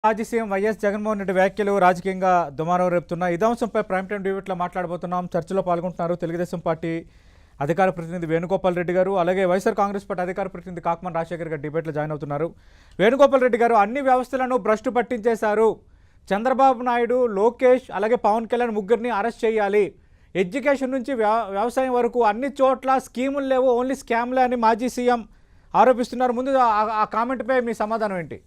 మాజీ CM YS Jaganmohan Reddy వ్యాఖ్యలు రాజకీయంగా దుమారం రేపుతున్నాయి. ఇదే అంశంపై ప్రైమ్ టైం డిబేట్లో మాట్లాడబోతున్నాం. చర్చలో పాల్గొంటున్నారు తెలుగుదేశం పార్టీ అధికార ప్రతినిధి వేణుగోపాల్ రెడ్డి గారు, అలాగే వైఎస్ఆర్ కాంగ్రెస్ పార్టీ అధికార ప్రతినిధి కాకమన్ రాజశేఖర్ గారు డిబేట్లో జాయిన్ అవుతున్నారు. వేణుగోపాల్ రెడ్డి గారు, అన్ని వ్యవస్థలను భ్రష్టు పట్టించేశారు. చంద్రబాబు నాయుడు, లోకేష్, అలాగే పవన్ కళ్యాణ్ ముగ్గురిని అరెస్ట్ చేయాలి. ఎడ్యుకేషన్ నుంచి వ్యవసాయం వరకు అన్ని చోట్ల స్కీములు లేవు, ఓన్లీ స్కామ్లే అని మాజీ సీఎం ఆరోపిస్తున్నారు. ముందు ఆ కామెంట్పై మీ సమాధానం ఏంటి?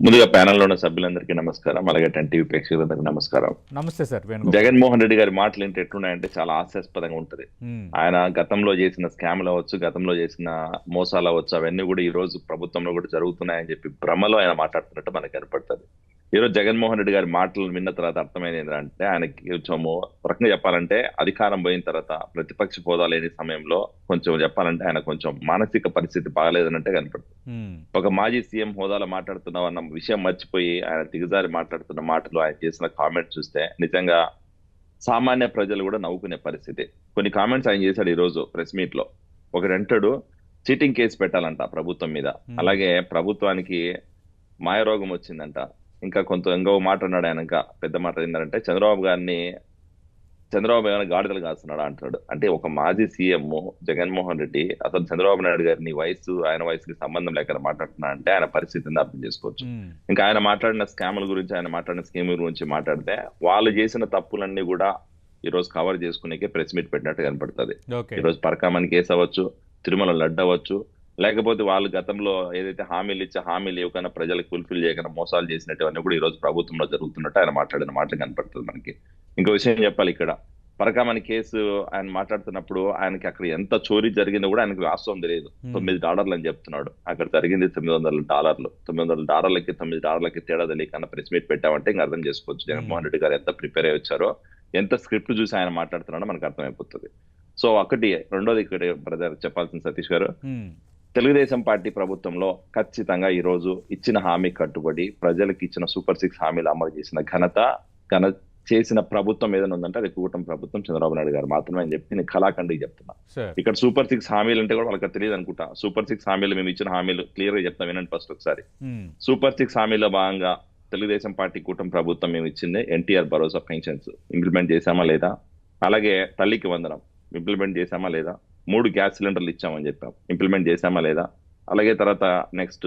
ముందుగా ప్యానెల్లో ఉన్న సభ్యులందరికీ నమస్కారం, అలాగే టెన్ టీవీ ప్రేక్షకులందరికీ నమస్కారం. నమస్తే సార్. జగన్మోహన్ రెడ్డి గారి మాటలు ఏంటి ఎట్లున్నాయంటే చాలా హాస్యాస్పదంగా ఉంటది. ఆయన గతంలో చేసిన స్కామ్లు అవ్వచ్చు, గతంలో చేసిన మోసాలు అవ్వచ్చు, అవన్నీ కూడా ఈ రోజు ప్రభుత్వంలో కూడా జరుగుతున్నాయని చెప్పి భ్రమలో ఆయన మాట్లాడుతున్నట్టు మనకు కనపడుతుంది. ఈ రోజు జగన్మోహన్ రెడ్డి గారి మాటలు విన్న తర్వాత అర్థమైంది ఏంటంటే, ఆయనకి కొంచెము రకంగా చెప్పాలంటే అధికారం పోయిన తర్వాత ప్రతిపక్ష హోదా లేని సమయంలో కొంచెం చెప్పాలంటే ఆయన కొంచెం మానసిక పరిస్థితి బాగలేదనంటే కనపడుతుంది. ఒక మాజీ సీఎం హోదాలో మాట్లాడుతున్నాం అన్న విషయం మర్చిపోయి ఆయన దిగజారి మాట్లాడుతున్న మాటలు, ఆయన చేసిన కామెంట్స్ చూస్తే నిజంగా సామాన్య ప్రజలు కూడా నవ్వుకునే పరిస్థితి. కొన్ని కామెంట్స్ ఆయన చేశాడు ఈ రోజు ప్రెస్ మీట్ లో. ఒకడంటాడు చీటింగ్ కేసు పెట్టాలంట ప్రభుత్వం మీద, అలాగే ప్రభుత్వానికి మాయరోగం వచ్చిందంట. ఇంకా ఇంకో మాట అన్నాడు ఆయన, ఇంకా పెద్ద మాట ఏంటంటే చంద్రబాబు ఏమైనా గాడిదలు కాస్తున్నాడు అంటున్నాడు. అంటే ఒక మాజీ సీఎం జగన్మోహన్ రెడ్డి అసలు చంద్రబాబు నాయుడు గారిని వయసు, ఆయన వయసుకి సంబంధం లేకుండా మాట్లాడుతున్నా అంటే ఆయన పరిస్థితిని అర్థం చేసుకోవచ్చు. ఇంకా ఆయన మాట్లాడిన స్కాముల గురించి, ఆయన మాట్లాడిన స్కీముల గురించి మాట్లాడితే వాళ్ళు చేసిన తప్పులన్నీ కూడా ఈ రోజు కవర్ చేసుకునేకే ప్రెస్ మీట్ పెట్టినట్టు కనపడుతుంది. ఈ రోజు పరకామణి కేసు అవ్వచ్చు, తిరుమల లడ్డు అవ్వచ్చు, లేకపోతే వాళ్ళు గతంలో ఏదైతే హామీలు ఇవ్వకుండా ప్రజలకు ఫుల్ఫిల్ చేయకుండా మోసాలు చేసినట్టువన్నీ కూడా ఈ రోజు ప్రభుత్వంలో జరుగుతున్నట్టు ఆయన మాట్లాడిన మాటలు కనపడుతుంది మనకి. ఇంకో విషయం చెప్పాలి, ఇక్కడ పరకామణి కేసు ఆయన మాట్లాడుతున్నప్పుడు ఆయనకి అక్కడ ఎంత చోరీ జరిగిందో కూడా ఆయనకి వాస్తవం తెలియదు. $9 అని చెప్తున్నాడు, అక్కడ జరిగింది $900. $900కి $9 తేడా తెలియకన్నా ప్రెస్ మీట్ పెట్టామంటే ఇంకా అర్థం చేసుకోవచ్చు జగన్మోహన్ రెడ్డి గారు ఎంత ప్రిపేర్ అయ్యి వచ్చారో, ఎంత స్క్రిప్ట్ చూసి ఆయన మాట్లాడుతున్నాడో మనకు అర్థమైపోతుంది. సో ఒకటి. రెండోది ఇక్కడ బ్రదర్ చెప్పాల్సిన సతీష్ గారు, తెలుగుదేశం పార్టీ ప్రభుత్వంలో ఖచ్చితంగా ఈ రోజు ఇచ్చిన హామీ కట్టుబడి ప్రజలకు ఇచ్చిన సూపర్ 6 హామీలు అమలు చేసిన చేసిన ప్రభుత్వం ఏదైనా ఉందంటే అది కూటమి ప్రభుత్వం, చంద్రబాబు నాయుడు గారు మాత్రమే అని చెప్పి నేను కళాఖండికి చెప్తున్నా. ఇక్కడ సూపర్ 6 హామీలు అంటే కూడా వాళ్ళకి తెలియదు అనుకుంటా. సూపర్ 6 హామీలు మేము ఇచ్చిన హామీలు క్లియర్ గా చెప్తాం, వినండి ఫస్ట్ ఒకసారి. సూపర్ 6 హామీలో భాగంగా తెలుగుదేశం పార్టీ కూటమి ప్రభుత్వం మేము ఇచ్చింది ఎన్టీఆర్ భరోసా పెన్షన్స్ ఇంప్లిమెంట్ చేశామా లేదా, అలాగే తల్లికి వందనం ఇంప్లిమెంట్ చేశామా లేదా, 3 గ్యాస్ సిలిండర్లు ఇచ్చామని చెప్పాం, ఇంప్లిమెంట్ చేశామా లేదా, అలాగే తర్వాత నెక్స్ట్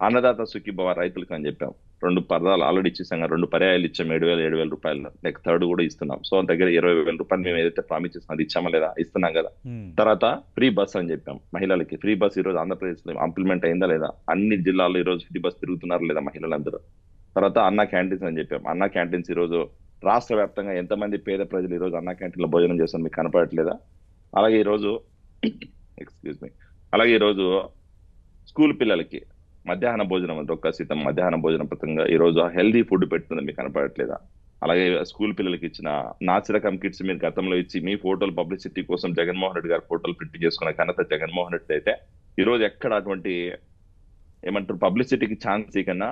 అన్నదాత సుఖీభవ రైతులకు అని చెప్పాం, 2 పర్యాలు ఆల్రెడీ ఇచ్చేసాం, 2 పర్యాయాలు ఇచ్చాం, 7,000 రూపాయలు, నెక్స్ట్ థర్డ్ కూడా ఇస్తున్నాం. సో దగ్గర 20,000 రూపాయలు మేము ఏదైతే ప్రామిస్ చేస్తాం అది ఇచ్చామా లేదా, ఇస్తున్నాం కదా. తర్వాత ఫ్రీ బస్ అని చెప్పాం, మహిళలకి ఫ్రీ బస్ ఈ రోజు ఆంధ్రప్రదేశ్ లో ఇంప్లిమెంట్ అయిందా లేదా, అన్ని జిల్లాల్లో ఈ రోజు ఫ్రీ బస్ తిరుగుతున్నారు లేదా మహిళలందరూ. తర్వాత అన్నా క్యాంటీన్స్ అని చెప్పాం, అన్నా క్యాంటీన్స్ ఈ రోజు రాష్ట్ర వ్యాప్తంగా ఎంతమంది పేద ప్రజలు ఈ రోజు అన్నా క్యాంటీన్ లో భోజనం చేస్తాం మీకు కనపడట్లేదా. అలాగే ఈరోజు స్కూల్ పిల్లలకి మధ్యాహ్న భోజనం రొక్కసితం మధ్యాహ్న భోజనం పథకంగా ఈ రోజు హెల్దీ ఫుడ్ పెడుతుంది మీకు కనపడట్లేదా. అలాగే స్కూల్ పిల్లలకి ఇచ్చిన నాసిరకం కిట్స్ మీరు గతంలో ఇచ్చి మీ ఫోటోలు పబ్లిసిటీ కోసం జగన్మోహన్ రెడ్డి గారు ఫోటోలు ప్రింట్ చేసుకున్న ఘనత జగన్మోహన్ రెడ్డి అయితే ఈ రోజు ఎక్కడ అటువంటి ఏమంటారు పబ్లిసిటీకి ఛాన్స్ కన్నా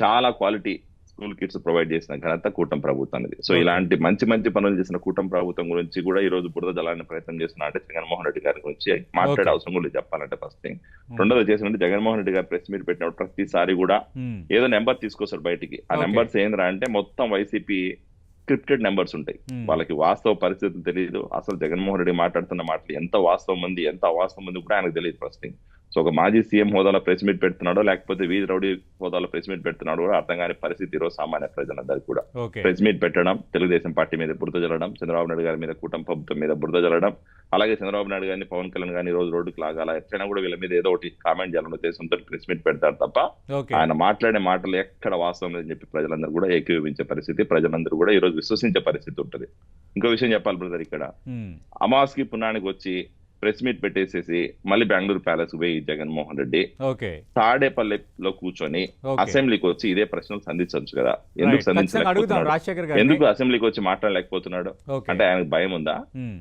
చాలా క్వాలిటీ స్కూల్ కిట్స్ ప్రొవైడ్ చేసిన ఘనత కూటమి ప్రభుత్వానికి. సో ఇలాంటి మంచి పనులు చేసిన కూటమి ప్రభుత్వం గురించి కూడా ఈ రోజు బురద జలాన్ని ప్రయత్నం చేస్తున్నా అంటే జగన్మోహన్ రెడ్డి గారి గురించి మాట్లాడే అవసరం కూడా చెప్పాలంటే ఫస్ట్ థింగ్. రెండోది చేసినట్టు జగన్మోహన్ రెడ్డి గారు ప్రెస్ మీట్ పెట్టినప్పుడు ప్రతిసారి కూడా ఏదో నెంబర్ తీసుకొస్తాడు బయటికి. ఆ నెంబర్స్ ఏంద్రా అంటే మొత్తం వైసీపీ స్క్రిప్టెడ్ నెంబర్స్ ఉంటాయి, వాళ్ళకి వాస్తవ పరిస్థితులు తెలియదు. అసలు జగన్మోహన్ రెడ్డి మాట్లాడుతున్న మాటలు ఎంత వాస్తవం ఉంది ఎంత అవాస్తవం ఉంది కూడా ఆయనకు తెలియదు ఫస్ట్ థింగ్. సో ఒక మాజీ సీఎం హోదాలో ప్రెస్ మీట్ పెడుతున్నాడో లేకపోతే వీధి రౌడీ హోదాలో ప్రెస్ మీట్ పెడుతున్నాడో కూడా అర్థం కాని పరిస్థితి ఈరోజు సామాన్య ప్రజలందరికీ కూడా. ప్రెస్ మీట్ పెట్టడం, తెలుగుదేశం పార్టీ మీద బురద జల్లడం, చంద్రబాబు నాయుడు గారి మీద కూటమి ప్రభుత్వం మీద బురద జల్లడం, అలాగే చంద్రబాబు నాయుడు గారిని పవన్ కళ్యాణ్ గారిని రోజు రోడ్డుకి లాగాల ఎట్లయినా కూడా వీళ్ళ మీద ఏదో ఒకటి కామెంట్ చేయాలన్న ఉద్దేశంతో ప్రెస్ మీట్ పెడతారు తప్ప ఆయన మాట్లాడే మాటలు ఎక్కడ వాస్తవం లేదని చెప్పి ప్రజలందరూ కూడా ఏకీభవించే పరిస్థితి, ప్రజలందరూ కూడా ఈ రోజు విశ్వసించే పరిస్థితి ఉంటుంది. ఇంకో విషయం చెప్పాలి బ్రదర్, ఇక్కడ అమావాస్కి పుణ్యానికి వచ్చి ప్రెస్ మీట్ పెట్టేసేసి మళ్ళీ బెంగళూరు ప్యాలెస్ పోయి జగన్మోహన్ రెడ్డి తాడేపల్లిలో కూర్చొని అసెంబ్లీకి వచ్చి ఇదే ప్రశ్నలు సంధించవచ్చు కదా. ఎందుకు సంధించలేకపోతున్నాడు, ఎందుకు అసెంబ్లీకి వచ్చి మాట్లాడలేకపోతున్నాడు అంటే ఆయనకు భయం ఉందా,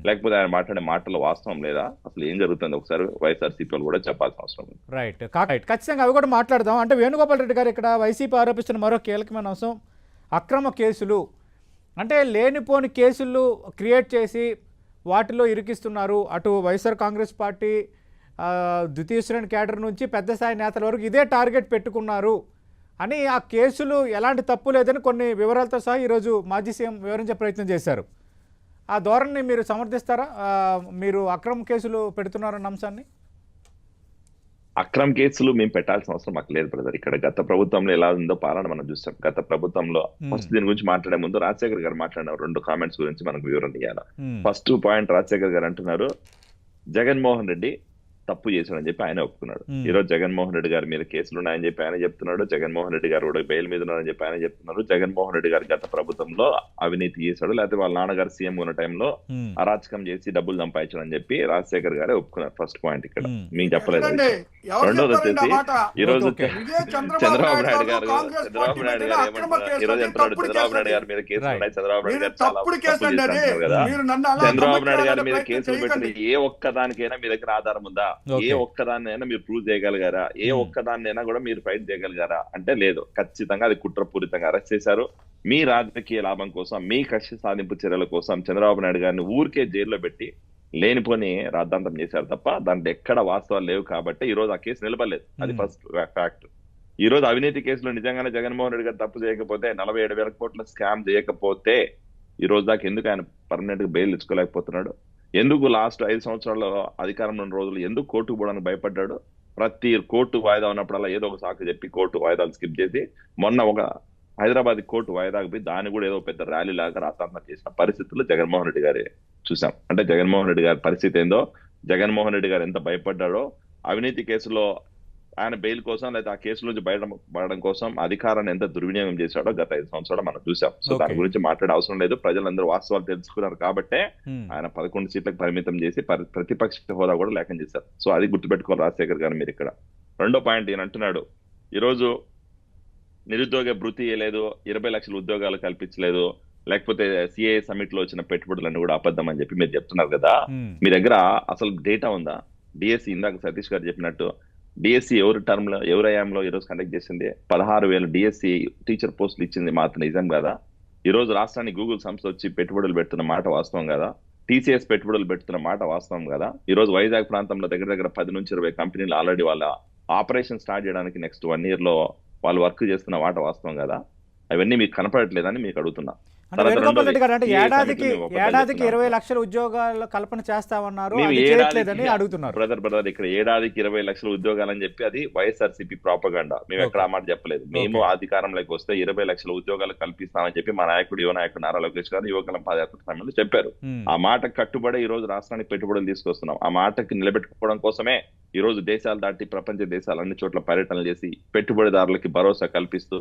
లేకపోతే ఆయన మాట్లాడే మాటల్లో వాస్తవం లేదా, అసలు ఏం జరుగుతుంది ఒకసారి వైఎస్ఆర్సీపీ వాళ్ళు కూడా చెప్పాల్సిన అవసరం ఉంది. రైట్, ఖచ్చితంగా అవి కూడా మాట్లాడదాం. అంటే వేణుగోపాల్ రెడ్డి గారు ఇక్కడ వైసీపీ ఆరోపిస్తున్న మరో కీలకమైన అంశం అక్రమ కేసులు. అంటే లేనిపోని కేసులు క్రియేట్ చేసి వాటిలో ఇరికిస్తున్నారు. అటు వైఎస్ఆర్ కాంగ్రెస్ పార్టీ ద్వితీయ శ్రేణి క్యాడర్ నుంచి పెద్ద స్థాయి నేతల వరకు ఇదే టార్గెట్ పెట్టుకున్నారు అని, ఆ కేసులు ఎలాంటి తప్పు లేదని కొన్ని వివరాలతో సహా ఈరోజు మాజీ సీఎం వివరించే ప్రయత్నం చేశారు. ఆ ధోరణిని మీరు సమర్థిస్తారా? మీరు అక్రమ కేసులు పెడుతున్నారన్న అంశాన్ని. అక్రమ కేసులు మేము పెట్టాల్సిన అవసరం మాకు లేదు బ్రదర్. ఇక్కడ గత ప్రభుత్వంలో ఎలా ఉందో పాలన మనం చూస్తాం. గత ప్రభుత్వంలో ఫస్ట్ దీని గురించి మాట్లాడే ముందు రాజశేఖర్ గారు మాట్లాడిన 2 కామెంట్స్ గురించి మనకు వివరణ ఇవ్వాలి. ఫస్ట్ పాయింట్, రాజశేఖర్ గారు అంటున్నారు జగన్మోహన్ రెడ్డి తప్పు చేశాడని చెప్పి ఆయన ఒప్పుకున్నాడు. ఈ రోజు జగన్మోహన్ రెడ్డి గారి మీద కేసులు ఉన్నాయని చెప్పి ఆయన చెప్తున్నాడు. జగన్మోహన్ రెడ్డి గారు కూడా బెయిల్ మీద ఉన్నారని చెప్పి ఆయన చెప్తున్నారు. జగన్మోహన్ రెడ్డి గారు గత ప్రభుత్వంలో అవినీతి చేశాడు, లేకపోతే వాళ్ళ నాన్నగారు సీఎం ఉన్న టైంలో అరాచకం చేసి డబ్బులు సంపాదించడం అని చెప్పి రాజశేఖర్ గారే ఒప్పుకున్నారు. ఫస్ట్ పాయింట్ ఇక్కడ మీకు చెప్పలేదు. రెండోది వచ్చేసి ఈ రోజు చంద్రబాబు నాయుడు గారు ఈ రోజు అంటున్నాడు చంద్రబాబు నాయుడు గారి మీద కేసులు ఉన్నాయి, చంద్రబాబు నాయుడు గారు చాలా తప్పు చేస్తున్నారు కదా. చంద్రబాబు నాయుడు గారి మీద కేసులు పెట్టిన ఏ ఒక్కదానికైనా మీ దగ్గర ఆధారం ఉందా? ఏ ఒక్కదాన్నైనా మీరు ప్రూవ్ చేయగలిగారా? ఏ ఒక్కదాన్నైనా కూడా మీరు ఫైట్ చేయగలిగారా అంటే లేదు. ఖచ్చితంగా అది కుట్రపూరితంగా అరెస్ట్ చేశారు. మీ రాజకీయ లాభం కోసం, మీ కక్ష సాధింపు చర్యల కోసం చంద్రబాబు నాయుడు గారిని ఊరికే జైల్లో పెట్టి లేనిపోని రాద్ధాంతం చేశారు తప్ప దాంట్లో ఎక్కడ వాస్తవాలు లేవు. కాబట్టి ఈ రోజు ఆ కేసు నిలబడలేదు. అది ఫస్ట్ ఫ్యాక్ట్. ఈ రోజు అవినీతి కేసులో నిజంగానే జగన్మోహన్ రెడ్డి గారు తప్పు చేయకపోతే, 47,000 కోట్ల స్కామ్ చేయకపోతే ఈ రోజు దాకా ఎందుకు ఆయన పర్మనెంట్ గా బెయిల్ ఇచ్చుకోలేకపోతున్నాడు? ఎందుకు లాస్ట్ 5 సంవత్సరాల్లో అధికారంలో ఉన్న రోజులు ఎందుకు కోర్టుకు పోవడానికి భయపడ్డాడు? ప్రతి కోర్టు వాయిదా ఉన్నప్పుడల్లా ఏదో ఒక సాకు చెప్పి కోర్టు వాయిదాలు స్కిప్ చేసి మొన్న ఒక హైదరాబాద్ కోర్టు వాయిదాకు పోయి దాన్ని కూడా ఏదో పెద్ద ర్యాలీ లాగా రాతాంతం చేసిన పరిస్థితుల్లో జగన్మోహన్ రెడ్డి గారి చూసాం. అంటే జగన్మోహన్ రెడ్డి గారి పరిస్థితి ఏందో, జగన్మోహన్ రెడ్డి గారు ఎంత భయపడ్డాడో, అవినీతి కేసులో ఆయన బెయిల్ కోసం లేదా ఆ కేసు నుంచి బయటపడడం కోసం అధికారాన్ని ఎంత దుర్వినియోగం చేశాడో గత 5 సంవత్సరాలు మనం చూసాం. సో దాని గురించి మాట్లాడే అవసరం లేదు. ప్రజలందరూ వాస్తవాలు తెలుసుకున్నారు కాబట్టే ఆయన 11 సీట్లకు పరిమితం చేసి ప్రతిపక్ష హోదా కూడా లేఖం చేశారు. సో అది గుర్తుపెట్టుకోవాలి రాజశేఖర్ గారు మీరు ఇక్కడ. రెండో పాయింట్ ఈయన అంటున్నాడు ఈరోజు నిరుద్యోగ భృతి ఇవ్వలేదు, 20 లక్షల ఉద్యోగాలు కల్పించలేదు, లేకపోతే సిఏ సమిట్ లో వచ్చిన పెట్టుబడులన్నీ కూడా అబద్ధం అని చెప్పి మీరు చెప్తున్నారు కదా. మీ దగ్గర అసలు డేటా ఉందా? డిఎస్సి ఇందాక సతీష్ గారు చెప్పినట్టు డిఎస్సి ఎవరి హయాంలో ఈరోజు కండక్ట్ చేసింది? 16,000 డిఎస్సి టీచర్ పోస్టులు ఇచ్చింది మాత్రం నిజం కదా? ఈ రోజు రాష్ట్రానికి గూగుల్ సంస్థ వచ్చి పెట్టుబడులు పెడుతున్న మాట వాస్తవం కదా? టీసీఎస్ పెట్టుబడులు పెడుతున్న మాట వాస్తవం కదా? ఈ రోజు వైజాగ్ ప్రాంతంలో దగ్గర 10 నుంచి 20 కంపెనీలు ఆల్రెడీ వాళ్ళ ఆపరేషన్ స్టార్ట్ చేయడానికి నెక్స్ట్ 1 year లో వాళ్ళు వర్క్ చేస్తున్న మాట వాస్తవం కదా? అవన్నీ మీకు కనపడట్లేదని మీకు అడుగుతున్నా. వేణుగోపాల్ రెడ్డి గారు అంటే ఏడాదికి 20 లక్షల ఉద్యోగాల కల్పన చేస్తామన్నారు, అడుగుతున్నారు. బ్రదర్ ఇక్కడ ఏడాదికి 20 లక్షల ఉద్యోగాలు అని చెప్పి అది వైఎస్ఆర్సీపీ ప్రాపగండా. మేము ఎక్కడ ఆ మాట చెప్పలేదు. మేము అధికారంలోకి వస్తే 20 లక్షల ఉద్యోగాలు కల్పిస్తామని చెప్పి మా నాయకుడు యువ నాయకుడు నారా లోకేష్ గారు యువకుల పాదయాత్ర సమయంలో చెప్పారు. ఆ మాటకు కట్టుబడి ఈ రోజు రాష్ట్రానికి పెట్టుబడులు తీసుకొస్తున్నాం. ఆ మాటకి నిలబెట్టుకోవడం కోసమే ఈ రోజు దేశాలు దాటి ప్రపంచ దేశాలు అన్ని చోట్ల పర్యటనలు చేసి పెట్టుబడిదారులకి భరోసా కల్పిస్తూ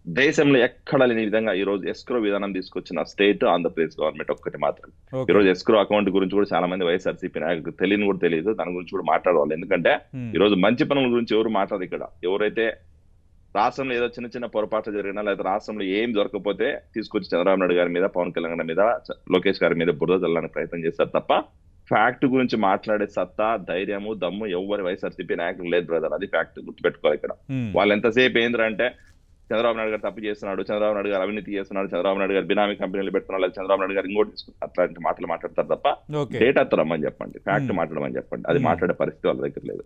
దేశంలో ఎక్కడ లేని విధంగా ఈ రోజు ఎస్క్రో విధానం తీసుకొచ్చిన స్టేట్ ఆంధ్రప్రదేశ్ గవర్నమెంట్ ఒక్కటి మాత్రం. ఈ రోజు ఎస్క్రో అకౌంట్ గురించి కూడా చాలా మంది వైఎస్ఆర్సీపీ నాయకులకు తెలియని కూడా తెలియదు. దాని గురించి కూడా మాట్లాడవాలి. ఎందుకంటే ఈ రోజు మంచి పనుల గురించి ఎవరు మాట్లాడదు ఇక్కడ. ఎవరైతే రాష్ట్రంలో ఏదో చిన్న పొరపాట్లు జరిగినా లేదా రాష్ట్రంలో ఏం దొరకపోతే తీసుకొచ్చి చంద్రబాబు నాయుడు గారి మీద, పవన్ కళ్యాణ్ మీద, లోకేష్ గారి మీద బురద చల్లడానికి ప్రయత్నం చేస్తారు తప్ప ఫ్యాక్ట్ గురించి మాట్లాడే సత్తా, ధైర్యము, దమ్ము ఎవరి వైఎస్ఆర్సీపీ నాయకులు లేదు బ్రదర్. అది ఫ్యాక్ట్ గుర్తుపెట్టుకోవాలి ఇక్కడ. వాళ్ళు ఎంతసేపు ఏంటంటే చంద్రబాబు నాయుడు గారు తప్పు చేస్తున్నాడు, చంద్రబాబు నాయుడు గారు అవినీతి చేస్తున్నాడు, చంద్రబాబు నాయుడు గారు బినామీ కంపెనీలు పెడుతున్నాడు, లేదా చంద్రబాబు నాయుడు గారు ఇంకోటి తీసుకున్నారు, అట్లాంటి మాటలు మాట్లాడతారు తప్ప డేటాతో రమ్మని చెప్పండి, ఫ్యాక్ట్ మాట్లాడమని చెప్పండి. అది మాట్లాడే పరిస్థితి వాళ్ళ దగ్గర లేదు.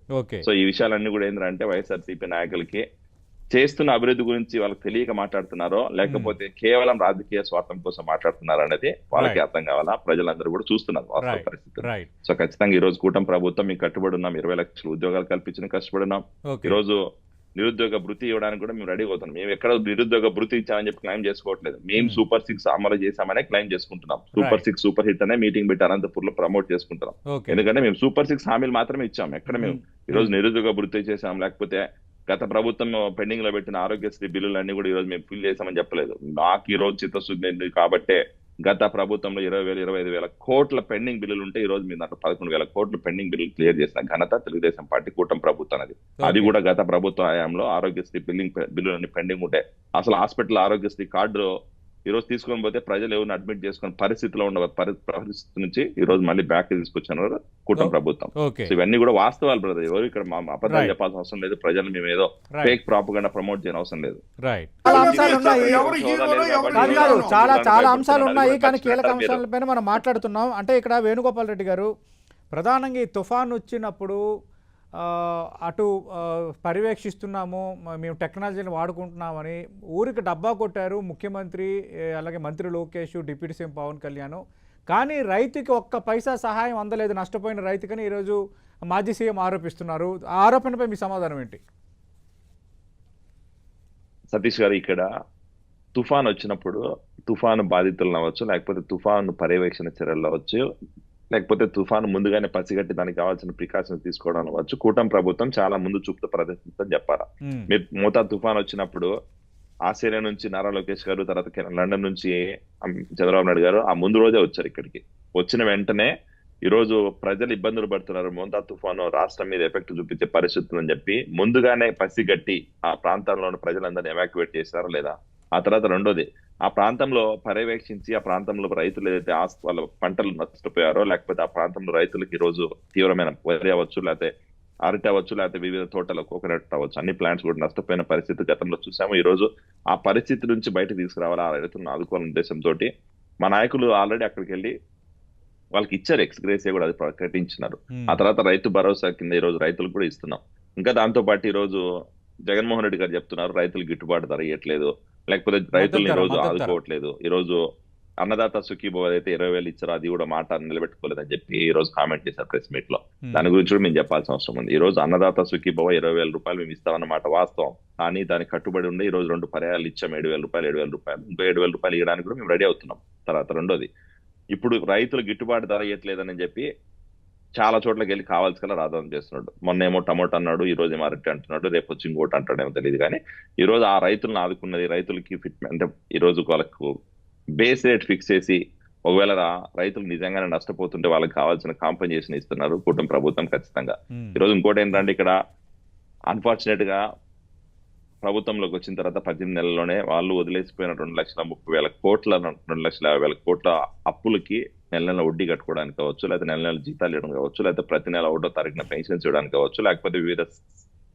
సో ఈ విషయాలన్నీ కూడా ఏంటంటే వైఎస్ఆర్సీపీ నాయకులకి చేస్తున్న అభివృద్ధి గురించి వాళ్ళకి తెలియక మాట్లాడుతున్నారో లేకపోతే కేవలం రాజకీయ స్వార్థం కోసం మాట్లాడుతున్నారు అనేది వాళ్ళకి అర్థం కావాలా. ప్రజలందరూ కూడా చూస్తున్నారు వాస్తవ పరిస్థితి. సో ఖచ్చితంగా ఈ రోజు కూటమి ప్రభుత్వం మీకు కట్టుబడి ఉన్నాం, 20 లక్షల ఉద్యోగాలు కల్పించిన కష్టపడి ఉన్నాం. ఈ రోజు నిరుద్యోగ భృతి ఇవ్వడానికి కూడా మేము రెడీ అవుతున్నాం. మేము ఎక్కడ నిరుద్యోగ భృతి ఇచ్చామని చెప్పి క్లైమ్ చేసుకోవట్లేదు. మేము సూపర్ 6 అమలు చేశామనే క్లైమ్ చేసుకుంటున్నాం. సూపర్ 6 సూపర్ హిట్ అనే మీటింగ్ పెట్టి అనంతపూర్ లో ప్రమోట్ చేసుకుంటున్నాం. ఎందుకంటే మేము సూపర్ 6 హామీలు మాత్రమే ఇచ్చాం. ఎక్కడ మేము ఈ రోజు నిరుద్యోగ భృతి చేసాం, లేకపోతే గత ప్రభుత్వం పెండింగ్ లో పెట్టిన ఆరోగ్యశ్రీ బిల్లులన్నీ కూడా ఈ రోజు మేము ఫిల్ చేసామని చెప్పలేదు. నాకు ఈ రోజు చిత్తశుద్ధి కాబట్టే గత ప్రభుత్వంలో 20,000 25,000 కోట్ల పెండింగ్ బిల్లులు ఉంటే ఈ రోజు మీరు దాంట్లో 11,000 కోట్ల పెండింగ్ బిల్లులు క్లియర్ చేసిన ఘనత తెలుగుదేశం పార్టీ కూటమి ప్రభుత్వం అనేది. అది కూడా గత ప్రభుత్వ హయాంలో ఆరోగ్యశ్రీ బిల్లులన్నీ పెండింగ్ ఉంటాయి. అసలు హాస్పిటల్ ఆరోగ్యశ్రీ కార్డు ఈ రోజు తీసుకొని పోతే ప్రజలు ఎవరిని అడ్మిట్ చేసుకుని పరిస్థితిలో ఉన్న పరిస్థితి నుంచి ఈ రోజు మళ్ళీ బ్యాక్ తీసుకొచ్చాను కూటమి ప్రభుత్వం. ఇవన్నీ కూడా వాస్తవాలు బ్రదర్. ఎవరు ఇక్కడ అబద్ధాలు చెప్పాల్సిన అవసరం లేదు. ప్రజలు మేము ఏదో ఫేక్ ప్రాపగండా ప్రమోట్ చేయని అవసరం లేదు. చాలా అంశాలు ఉన్నాయి కానీ కీలక అంశాలపైన మనం మాట్లాడుతున్నాం. అంటే ఇక్కడ వేణుగోపాల్ రెడ్డి గారు ప్రధానంగా ఈ తుఫాన్ వచ్చినప్పుడు అటు పర్యవేక్షిస్తున్నాము, మేము టెక్నాలజీని వాడుకుంటున్నామని ఊరికి డబ్బా కొట్టారు ముఖ్యమంత్రి, అలాగే మంత్రి లోకేష్, డిప్యూటీ సీఎం పవన్ కళ్యాణ్. కానీ రైతుకి ఒక్క పైసా సహాయం అందలేదు, నష్టపోయిన రైతుకని ఈరోజు మాజీ సీఎం ఆరోపిస్తున్నారు. ఆ ఆరోపణపై మీ సమాధానం ఏంటి? సతీష్ గారు, ఇక్కడ తుఫాన్ వచ్చినప్పుడు తుఫాను బాధితులను అవ్వచ్చు, లేకపోతే తుఫాను పర్యవేక్షణ చర్యలు అవ్వచ్చు, లేకపోతే తుఫాను ముందుగానే పసిగట్టి దానికి కావాల్సిన ప్రికాషన్స్ తీసుకోవడం అవ్వచ్చు, కూటమి ప్రభుత్వం చాలా ముందు చూపుతూ ప్రదర్శించని చెప్పారా? మీరు మోతా తుఫాన్ వచ్చినప్పుడు ఆస్ట్రేలియా నుంచి నారా లోకేష్ గారు, తర్వాత లండన్ నుంచి చంద్రబాబు నాయుడు గారు ఆ ముందు రోజే వచ్చారు ఇక్కడికి. వచ్చిన వెంటనే ఈరోజు ప్రజలు ఇబ్బందులు పడుతున్నారు, మోంతా తుఫాను రాష్ట్రం మీద ఎఫెక్ట్ చూపించే పరిస్థితులు అని చెప్పి ముందుగానే పసిగట్టి ఆ ప్రాంతంలోని ప్రజలందరినీ ఎవాక్యువేట్ చేశారా లేదా? ఆ తర్వాత రెండోది, ఆ ప్రాంతంలో పర్యవేక్షించి ఆ ప్రాంతంలో రైతులు ఏదైతే వాళ్ళ పంటలు నష్టపోయారో, లేకపోతే ఆ ప్రాంతంలో రైతులకు ఈ రోజు తీవ్రమైన వరి అవ్వచ్చు, లేకపోతే అరటి అవ్వచ్చు, లేకపోతే వివిధ తోటలు కోకోనట్ అవ్వచ్చు, అన్ని ప్లాంట్స్ కూడా నష్టపోయిన పరిస్థితి గతంలో చూసాము. ఈ రోజు ఆ పరిస్థితి నుంచి బయటకు తీసుకురావాలి, ఆ రైతులను ఆదుకోవాలనే ఉద్దేశంతో మా నాయకులు ఆల్రెడీ అక్కడికి వెళ్ళి వాళ్ళకి ఇచ్చారు, ఎక్స్గ్రేసియా కూడా అది ప్రకటించినారు. ఆ తర్వాత రైతు భరోసా కింద ఈ రోజు రైతులకు కూడా ఇస్తున్నాం. ఇంకా దాంతో పాటు ఈ రోజు జగన్మోహన్ రెడ్డి గారు చెప్తున్నారు రైతులు గిట్టుబాటు ధర ఇవ్వట్లేదు, లేకపోతే రైతులను ఈ రోజు ఆదుకోవట్లేదు. ఈ రోజు అన్నదాత సుఖీభవ అయితే 20,000 ఇచ్చారు, అది కూడా మాట నిలబెట్టుకోలేదని చెప్పి ఈ రోజు కామెంట్ చేశారు ప్రెస్ మీట్ లో. దాని గురించి కూడా మేము చెప్పాల్సిన అవసరం ఉంది. ఈ రోజు అన్నదాత సుఖీభవ 20,000 రూపాయలు మేము ఇస్తామన్నమాట వాస్తవం. కానీ దానికి కట్టుబడి ఉండి ఈ రోజు 2 పర్యాలు ఇచ్చాం, 7,000 రూపాయలు, 7,000 రూపాయలు, ఇంకో 7,000 రూపాయలు ఇవ్వడానికి కూడా మేము రెడీ అవుతున్నాం. తర్వాత రెండోది, ఇప్పుడు రైతులు గిట్టుబాటు ధర ఇవ్వట్లేదని చెప్పి చాలా చోట్లకి వెళ్ళి కావాల్సిన రాదాం చేస్తున్నాడు. మొన్నేమో టమోటా అన్నాడు, ఈ రోజు ఏమో అరటి అంటున్నాడు, రేపు వచ్చి ఇంకోటి అంటాడేమో తెలియదు. కానీ ఈ రోజు ఆ రైతులను ఆదుకున్నది, రైతులకి ఫిట్ అంటే ఈ రోజు వాళ్ళకు బేస్ రేట్ ఫిక్స్ చేసి ఒకవేళ రైతులు నిజంగానే నష్టపోతుంటే వాళ్ళకి కావాల్సిన కాంపెన్సేషన్ ఇస్తున్నారు కూటమి ప్రభుత్వం ఖచ్చితంగా. ఈరోజు ఇంకోటి ఏంటంటే ఇక్కడ అన్ఫార్చునేట్ గా ప్రభుత్వంలోకి వచ్చిన తర్వాత 18 నెలల్లోనే వాళ్ళు వదిలేసిపోయిన 2,30,000 కోట్ల 2,50,000 కోట్ల అప్పులకి నెల నెల వడ్డీ కట్టుకోవడానికి కావచ్చు, లేకపోతే నెల నెల జీతాలు ఇవ్వడం కావచ్చు, లేకపోతే ప్రతి నెల 1వ తారీఖున పెన్షన్స్ ఇవ్వడానికి కావచ్చు, లేకపోతే వివిధ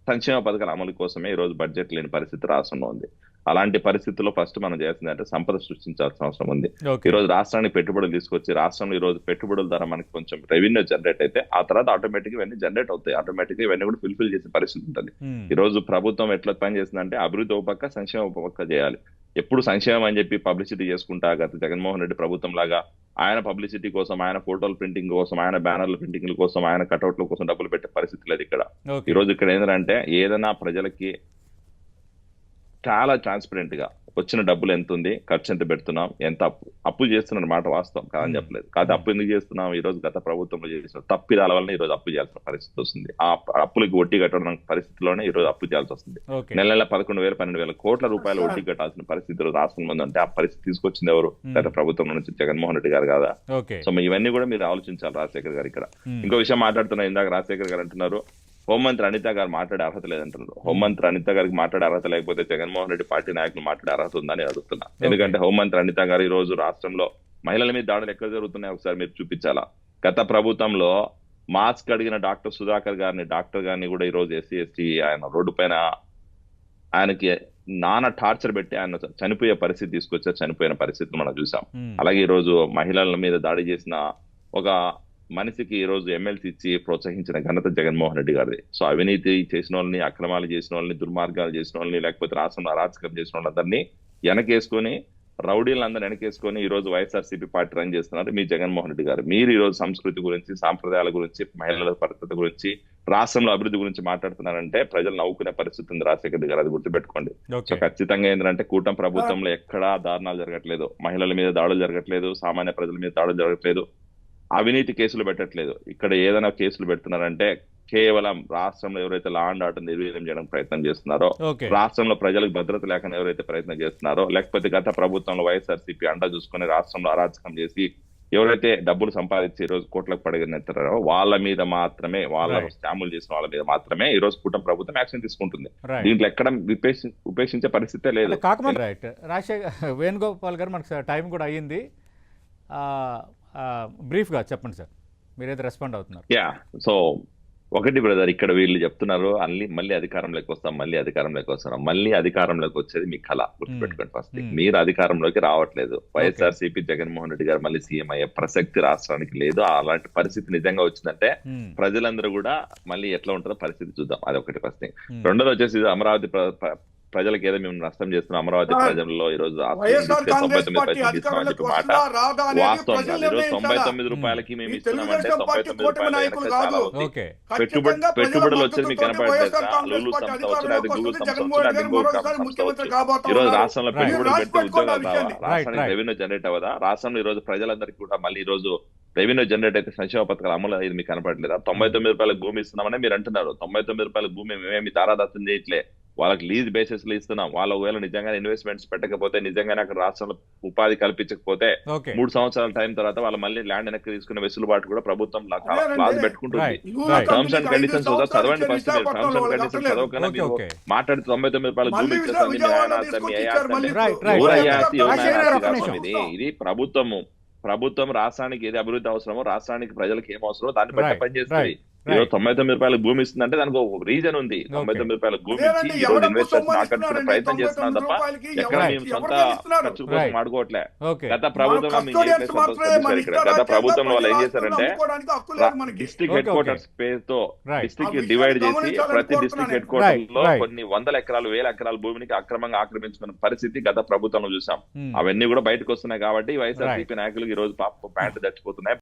సంక్షేమ పథకాల అమలు కోసమే ఈ రోజు బడ్జెట్ లేని పరిస్థితి రాష్ట్రంలో ఉంది. అలాంటి పరిస్థితుల్లో ఫస్ట్ మనం చేస్తుంది అంటే సంపద సృష్టించాల్సిన అవసరం ఉంది. ఈ రోజు రాష్ట్రానికి పెట్టుబడులు తీసుకొచ్చి రాష్ట్రంలో ఈ రోజు పెట్టుబడుల ద్వారా మనకి కొంచెం రెవెన్యూ జనరేట్ అయితే ఆ తర్వాత ఆటోమేటిక్ ఇవన్నీ జనరేట్ అవుతాయి, ఆటోమేటిక్ ఇవన్నీ కూడా ఫుల్ఫిల్ చేసే పరిస్థితి ఉంటుంది. ఈ రోజు ప్రభుత్వం ఎట్లా పని చేస్తుందంటే అభివృద్ధి ఒక పక్క, సంక్షేమం ఒక పక్క చేయాలి. ఎప్పుడు సంక్షేమం అని చెప్పి పబ్లిసిటీ చేసుకుంటా గత జగన్మోహన్ రెడ్డి ప్రభుత్వం లాగా ఆయన పబ్లిసిటీ కోసం, ఆయన ఫోటోల ప్రింటింగ్ కోసం, ఆయన బ్యానర్ల ప్రింటింగ్ల కోసం, ఆయన కటౌట్ల కోసం డబ్బులు పెట్టే పరిస్థితి లేదు ఇక్కడ. ఈ రోజు ఇక్కడ ఏంటంటే ఏదైనా ప్రజలకి చాలా ట్రాన్స్పరెంట్ గా వచ్చిన డబ్బులు ఎంత ఉంది, ఖర్చు ఎంత పెడుతున్నాం, ఎంత అప్పు చేస్తున్న మాట వాస్తవం కాదని చెప్పలేదు. కాదు అప్పు ఎందుకు చేస్తున్నాం, ఈ రోజు గత ప్రభుత్వంలో చేసిన తప్పిదాల వల్ల ఈ రోజు అప్పు చేయాల్సిన పరిస్థితి వస్తుంది. ఆ అప్పులకి వడ్డీ కట్టడం పరిస్థితిలోనే ఈ రోజు అప్పు చేయాల్సి వస్తుంది. నెల నెల 11,000, 12,000 కోట్ల రూపాయలు వడ్డీ కట్టాల్సిన పరిస్థితి రాష్ట్రం ముందు అంటే ఆ పరిస్థితి తీసుకొచ్చింది ఎవరు? గత ప్రభుత్వం నుంచి జగన్మోహన్ రెడ్డి గారు కాదా? సో ఇవన్నీ కూడా మీరు ఆలోచించాలి రాజశేఖర్ గారు. ఇక్కడ ఇంకో విషయం మాట్లాడుతున్నా, ఇందాక రాజశేఖర్ గారు అంటున్నారు హోంమంత్రి అనిత గారు మాట్లాడే అర్హత లేదంటున్నారు. హోంమంత్రి అనిత గారికి మాట్లాడే అర్హత లేకపోతే జగన్మోహన్ రెడ్డి పార్టీ నాయకులు మాట్లాడే అర్హత ఉందని అడుగుతున్నా. ఎందుకంటే హోంమంత్రి అనిత గారు ఈ రోజు రాష్ట్రంలో మహిళల మీద దాడులు ఎక్కడ జరుగుతున్నాయి ఒకసారి మీరు చూపించాలా? గత ప్రభుత్వంలో మాస్క్ అడిగిన డాక్టర్ సుధాకర్ గారిని, డాక్టర్ గారిని కూడా ఈ రోజు ఎస్సీ ఎస్టీ ఆయన రోడ్డు పైన ఆయనకి నానా టార్చర్ పెట్టి ఆయన చనిపోయే పరిస్థితి తీసుకొచ్చారు, చనిపోయిన పరిస్థితి మనం చూసాం. అలాగే ఈ రోజు మహిళల మీద దాడి చేసిన ఒక మనిషికి ఈ రోజు ఎమ్మెల్సీ ఇచ్చి ప్రోత్సహించిన ఘనత జగన్మోహన్ రెడ్డి గారిది. సో అవినీతి చేసిన వాళ్ళని, అక్రమాలు చేసిన వాళ్ళని, దుర్మార్గాలు చేసిన వాళ్ళని, లేకపోతే రాష్ట్రంలో అరాచకం చేసిన వాళ్ళందరినీ వెనకేసుకొని, రౌడీలందరూ వెనకేసుకొని ఈ రోజు వైఎస్ఆర్సీపీ పార్టీ రన్ చేస్తున్నారు మీ జగన్మోహన్ రెడ్డి గారు. మీరు ఈ రోజు సంస్కృతి గురించి, సాంప్రదాయాల గురించి, మహిళల పరిస్థితి గురించి, రాష్ట్రంలో అభివృద్ధి గురించి మాట్లాడుతున్నారంటే ప్రజలు నవ్వుకునే పరిస్థితి ఉంది రాజశేఖర్ రెడ్డి గారు, అది గుర్తుపెట్టుకోండి. సో ఖచ్చితంగా ఏంటంటే కూటమి ప్రభుత్వంలో ఎక్కడా దారుణాలు జరగట్లేదు, మహిళల మీద దాడులు జరగట్లేదు, సామాన్య ప్రజల మీద దాడులు జరగట్లేదు, అవినీతి కేసులు పెట్టట్లేదు. ఇక్కడ ఏదైనా కేసులు పెడుతున్నారంటే కేవలం రాష్ట్రంలో ఎవరైతే లా అండ్ ఆర్డర్ నిర్వీర్యం చేయడానికి ప్రయత్నం చేస్తున్నారో, రాష్ట్రంలో ప్రజలకు భద్రత లేకుండా ఎవరైతే ప్రయత్నం చేస్తున్నారో, లేకపోతే గత ప్రభుత్వంలో వైఎస్ఆర్సీపీ అండ చూసుకుని రాష్ట్రంలో అరాచకం చేసి ఎవరైతే డబ్బులు సంపాదించి ఈ రోజు కోట్లకు పడగనెత్తారో వాళ్ళ మీద మాత్రమే, వాళ్ళ స్కాములు చేసిన వాళ్ళ మీద మాత్రమే ఈ రోజు కూటమి ప్రభుత్వం యాక్షన్ తీసుకుంటుంది. దీంట్లో ఎక్కడ ఉపేక్షించే పరిస్థితే లేదు. రైట్ రాజశేఖర్ వేణుగోపాల్ గారు, మనకు టైం కూడా అయ్యింది, బ్రీఫ్గా చెప్పండి సార్, మీరైతే రెస్పాండ్ అవుతున్నారు. సో ఒకటి బ్రదర్, ఇక్కడ వీళ్ళు చెప్తున్నారు మళ్ళీ అధికారంలోకి వస్తాం, మళ్ళీ అధికారంలోకి వస్తున్నాం. మళ్ళీ అధికారంలోకి వచ్చేది మీ కళ, గుర్తుపెట్టుకోండి. ఫస్ట్ మీరు అధికారంలోకి రావట్లేదు. వైఎస్ఆర్సీపీ జగన్మోహన్ రెడ్డి గారు మళ్ళీ సీఎం అయ్యే ప్రసక్తి రాష్ట్రానికి లేదు. అలాంటి పరిస్థితి నిజంగా వచ్చిందంటే ప్రజలందరూ కూడా మళ్ళీ ఎట్లా ఉంటుందో పరిస్థితి చూద్దాం. అది ఒకటి ఫస్ట్ థింగ్. రెండోది వచ్చేసి ఇది అమరావతి ప్రజలకు ఏదో మేము నష్టం చేస్తున్నాం, అమరావతి ప్రజల్లో ఈ రోజు 99 పైసలు ఇస్తున్నామని చెప్పి మాట వాస్తవం కాదు. ఈరోజు 99 రూపాయలకి మేము ఇస్తున్నామంటే 99 రూపాయలు చాలా ఉంది. పెట్టుబడులు వచ్చేది మీకు కనపడలేదు. లూలు సంస్థ వచ్చు, లేదా గూగుల్ సంస్థ వచ్చు, లేదా ఇంకొక సంస్థ వచ్చు. ఈ రోజు రాష్ట్రంలో పెట్టుబడులు పెట్టి ఉద్యోగాలు రావా? రాష్ట్రానికి రెవెన్యూ జనరేట్ అవ్వదా? రాష్ట్రంలో ఈ రోజు ప్రజలందరికీ కూడా మళ్ళీ ఈ రోజు రెవెన్యూ జనరేట్ అయితే సంక్షేమ పథకాలు అమలు ఇది మీకు కనపడలేదా? 99 రూపాయలకు భూమి ఇస్తున్నామని మీరు అంటున్నారు. 99 రూపాయల భూమి మేమేమి దారాదత్తం చేయట్లే, వాళ్ళకి లీజ్ బేసిస్ లో ఇస్తున్నాం. వాళ్ళ ఒకవేళ నిజంగానే ఇన్వెస్ట్మెంట్స్ పెట్టకపోతే, నిజంగానే అక్కడ రాష్ట్రంలో ఉపాధి కల్పించకపోతే 3 సంవత్సరాల టైం తర్వాత వాళ్ళు మళ్ళీ ల్యాండ్ వెనక్కి తీసుకునే వెసులుబాటు కూడా ప్రభుత్వం క్లాజ్ పెట్టుకుంటుంది. టర్మ్స్ అండ్ కండిషన్స్ చదవండి ఫస్ట్. మీరు టర్మ్స్ అండ్ కండిషన్స్ చదవకనే మీరు మాట్లాడితే 99 రూపాయల భూమి ఇచ్చేస్తాను ఇది ప్రభుత్వం రాష్ట్రానికి ఏది అభివృద్ధి అవసరమో, రాష్ట్రానికి ప్రజలకు ఏం అవసరమో దాన్ని బట్టి పనిచేస్తుంది. ఈరోజు 99 రూపాయలకు భూమి ఇస్తుందంటే దానికి ఒక రీజన్ ఉంది. 99 రూపాయల భూమి ఇచ్చి ఈ రోజు ఇన్వెస్టర్స్ ఆకట్టుకునే ప్రయత్నం చేస్తున్నాం తప్ప ఎక్కడ మేము సొంత ఖర్చు కోసం ఆడుకోవట్లే. గత ప్రభుత్వంలో గత ప్రభుత్వంలో వాళ్ళు ఏం చేశారంటే డిస్ట్రిక్ట్ హెడ్ క్వార్టర్స్ పేరుతో డిస్ట్రిక్ట్ డివైడ్ చేసి ప్రతి డిస్ట్రిక్ట్ హెడ్ క్వార్టర్ లో కొన్ని వందల ఎకరాలు, వేల ఎకరాల భూమికి అక్రమంగా ఆక్రమించుకున్న పరిస్థితి గత ప్రభుత్వంలో చూసాం. అవన్నీ కూడా బయటకు వస్తున్నాయి. కాబట్టి వైఎస్ఆర్సీపీ నాయకులు ఈ రోజు ప్యాంటు దచ్చిపోతున్నాయి.